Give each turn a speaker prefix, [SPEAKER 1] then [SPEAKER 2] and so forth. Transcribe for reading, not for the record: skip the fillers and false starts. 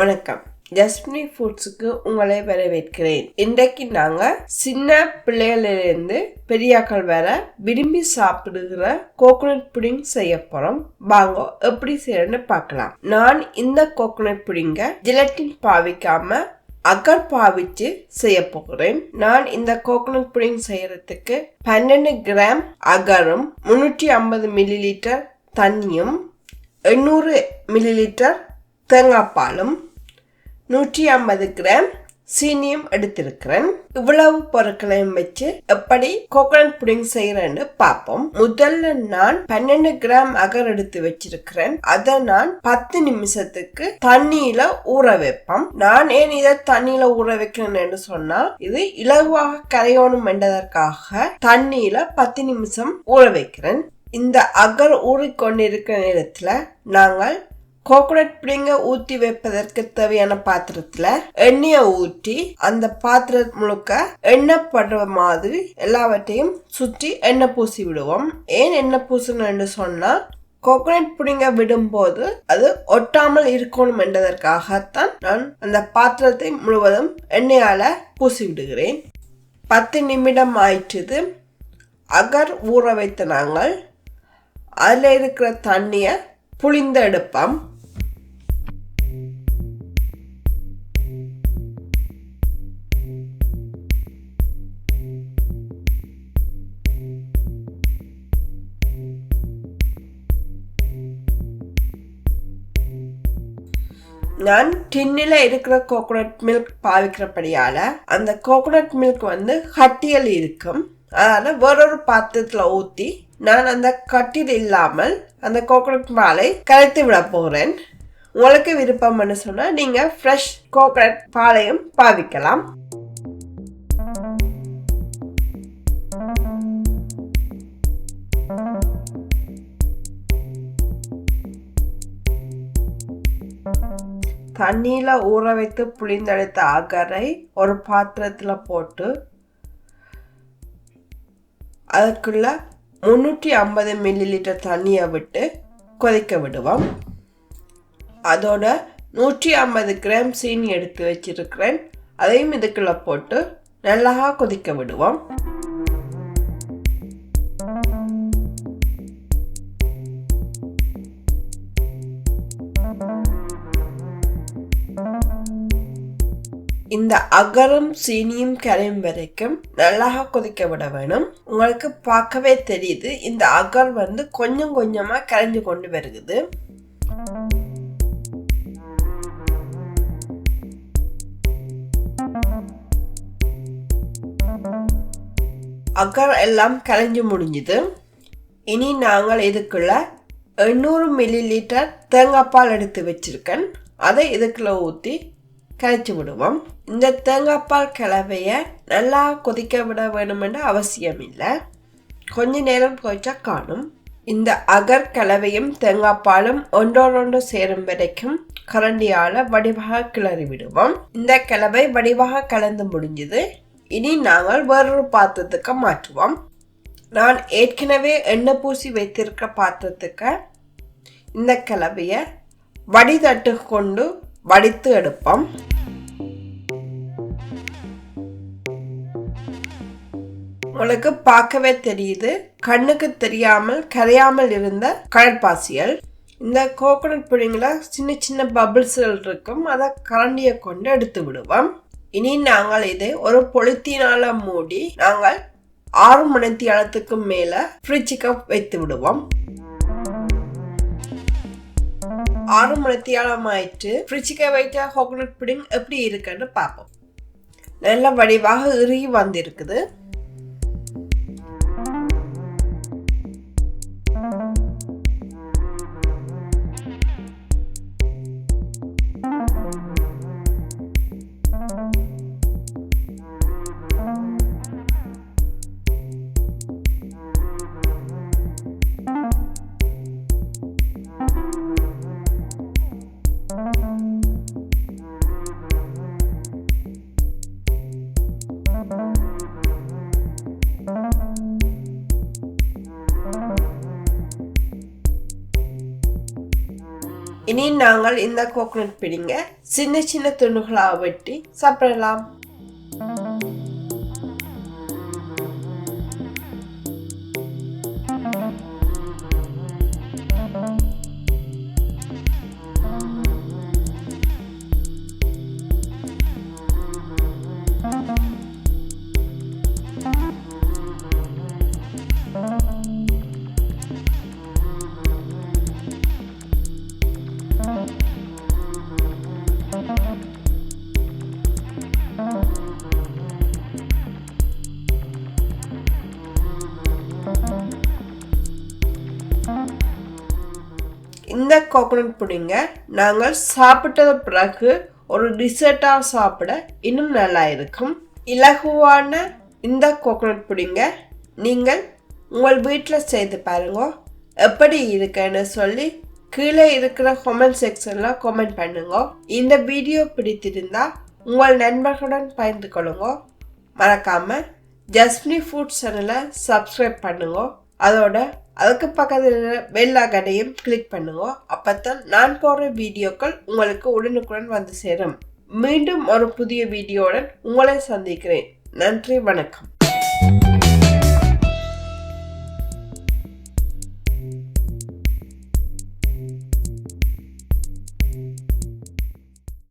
[SPEAKER 1] வணக்கம். ஜஸ்வினி ஃபுட்ஸுக்கு உங்களை வரவேற்கிறேன். இன்றைக்கு நாங்க சின்ன பிள்ளைகளிலிருந்து பெரியாக்கள் வர விரும்பி சாப்பிடுகிற கோகோனட் புடிங் செய்ய போறோம். வாங்க எப்படி செய்யணும்னு பார்க்கலாம். நான் இந்த கோகோனட் புடிங்க ஜெலட்டின் பாவிக்காம அகர் பாவிச்சு செய்ய போகிறேன். நான் இந்த கோகோனட் புடிங் செய்யறதுக்கு 12 கிராம் அகரும் 350 மில்லிலிட்டர் தண்ணியும் 800 மில்லிலிட்டர் தேங்காய் பாலும் 150 கிராம் சீனியும் எடுத்திருக்கிறேன். இவ்வளவு பொருட்களையும் வச்சு எப்படி கோகோனட் புடிங் செய்யறேன்னு பார்ப்போம். முதல்ல நான் 12 கிராம் அகர் எடுத்து வச்சிருக்கிறேன். அதை நான் 10 நிமிஷத்துக்கு தண்ணியில ஊற வைப்போம். நான் ஏன் இதை தண்ணியில ஊற வைக்கிறேன்னு சொன்னா, இது இலகுவாக கரையணும் என்றதற்காக தண்ணியில 10 நிமிஷம் ஊற வைக்கிறேன். இந்த அகர் ஊறிக்கொண்டிருக்கிற நேரத்துல நாங்கள் கோகோனட் புடிங்க ஊற்றி வைப்பதற்கு தேவையான பாத்திரத்துல எண்ணெயை ஊற்றி அந்த பாத்திரம் முழுக்க எண்ணெய் படுற மாதிரி எல்லாவற்றையும் சுற்றி எண்ணெய் பூசி விடுவோம். ஏன் எண்ணெய் பூசணும்னு சொன்னா, கோகோனட் புடிங்க விடும்போது அது ஒட்டாமல் இருக்கணும் என்றதற்காகத்தான் நான் அந்த பாத்திரத்தை முழுவதும் எண்ணெயால பூசி விடுகிறேன். 10 நிமிடம் ஆயிடுச்சு. அகர் ஊற வைத்த நாங்கள் அதில் இருக்கிற தண்ணியை புளிந்து எடுப்போம். நான் டின்னில் இருக்கிற கோகோனட் மில்க் பாவிக்கிறபடியால அந்த கோகோனட் மில்க் கட்டியல் இருக்கும். அதனால வேறொரு பாத்திரத்துல ஊற்றி நான் அந்த கட்டில் இல்லாமல் அந்த கோகோனட் பாலை கரைத்து விட போகிறேன். உங்களுக்கு விருப்பம்னு சொன்னா நீங்க ஃப்ரெஷ் கோகோனட் பாலையும் பாவிக்கலாம். தண்ணியில ஊற வைத்து புளிந்தெடுத்த அகரை ஒரு பாத்திரத்துல போட்டு அதுக்குள்ள 350 மில்லிலிட்டர் தண்ணியை விட்டு கொதிக்க விடுவோம். அதோட 150 கிராம் சீனி எடுத்து வச்சிருக்கிறேன். அதையும் இதுக்குள்ள போட்டு நல்லா கொதிக்க விடுவோம். இந்த அகரும் சீனியும் கரையும் வரைக்கும் நல்லா கொதிக்க விட வேணும். உங்களுக்கு பார்க்கவே தெரியுது, இந்த அகர் கொஞ்சம் கொஞ்சமா கரைஞ்சு கொண்டு வருகுது. அகர் எல்லாம் கரைஞ்சு முடிஞ்சுது. இனி நாங்கள் இதுக்குள்ள 800 மில்லிலிட்டர் தேங்காய் பால் எடுத்து வச்சிருக்கேன். அதை இதுக்குள்ள ஊற்றி கரைச்சி விடுவோம். இந்த தேங்காய் பால் கலவைய நல்லா கொதிக்க விட வேணும்னு அவசியம் இல்லை. கொஞ்ச நேரம் கொதிச்சா காணும். இந்த அகர் கலவையும் தேங்காய் பாலும் ஒன்றோடொன்று சேரும் வரைக்கும் கரண்டியால வடிவாக கிளறி விடுவோம். இந்த கலவை வடிவாக கலந்து முடிஞ்சது. இனி நாங்கள் வேறொரு பாத்திரத்துக்கு மாற்றுவோம். நான் ஏற்கனவே எண்ணெய் பூசி வைத்திருக்கிற பாத்திரத்துக்கு இந்த கலவைய வடிதட்டு கொண்டு வடித்து எடுப்போம். உங்களுக்கு பார்க்கவே தெரியுது, கண்ணுக்கு தெரியாமல் கரையாமல் இருந்த கடற்பாசியல். இந்த கோகோனட் புடிங்ல சின்ன சின்ன பபிள்ஸ்கள் இருக்கும். அதை கரண்டியை கொண்டு எடுத்து விடுவோம். இனி நாங்கள் இதை ஒரு பொலித்தீனால மூடி நாங்கள் 6 மணித்தியாலத்துக்கு மேல ஃப்ரிட்ஜுக்கு வைத்து விடுவோம். 6 மணித்தியாலம் ஆயிட்டு ஃப்ரிட்ஜுக்கு வைத்த கோகோனட் புடிங் எப்படி இருக்குன்னு பார்ப்போம். நல்ல வடிவாக இறுகி வந்திருக்குது. இனி நாங்கள் இந்த கோகனட் புடிங்க சின்ன சின்ன துண்டுகளாக வெட்டி சாப்பிடலாம். இந்த கோகனட் புடிங்க நாங்கள் சாப்பிட்டது பிறகு ஒரு டிசர்ட்டா சாப்பிட இன்னும் நல்லா இருக்கும். இலகுவான இந்த கோகனட் புடிங்க நீங்கள் உங்கள் வீட்டில் செய்து பாருங்க. எப்படி இருக்குன்னு சொல்லி கீழே இருக்கிற கமெண்ட் செக்ஷன்ல கமெண்ட் பண்ணுங்க. இந்த வீடியோ பிடித்திருந்தா உங்கள் நண்பர்களுடன் பகிர்ந்து கொள்ளுங்க. மறக்காம ஜஸ்வினி ஃபுட் சேனலை சப்ஸ்கிரைப் பண்ணுங்க. அதோட அதுக்கு பக்கத்தில் பெல் ஐகானையும் கிளிக் பண்ணுங்க. அப்பதான் நான் போடுற வீடியோக்கள் உங்களுக்கு உடனுக்குடன் வந்து சேரும். மீண்டும் ஒரு புதிய வீடியோவுடன் உங்களை சந்திக்கிறேன். நன்றி, வணக்கம்.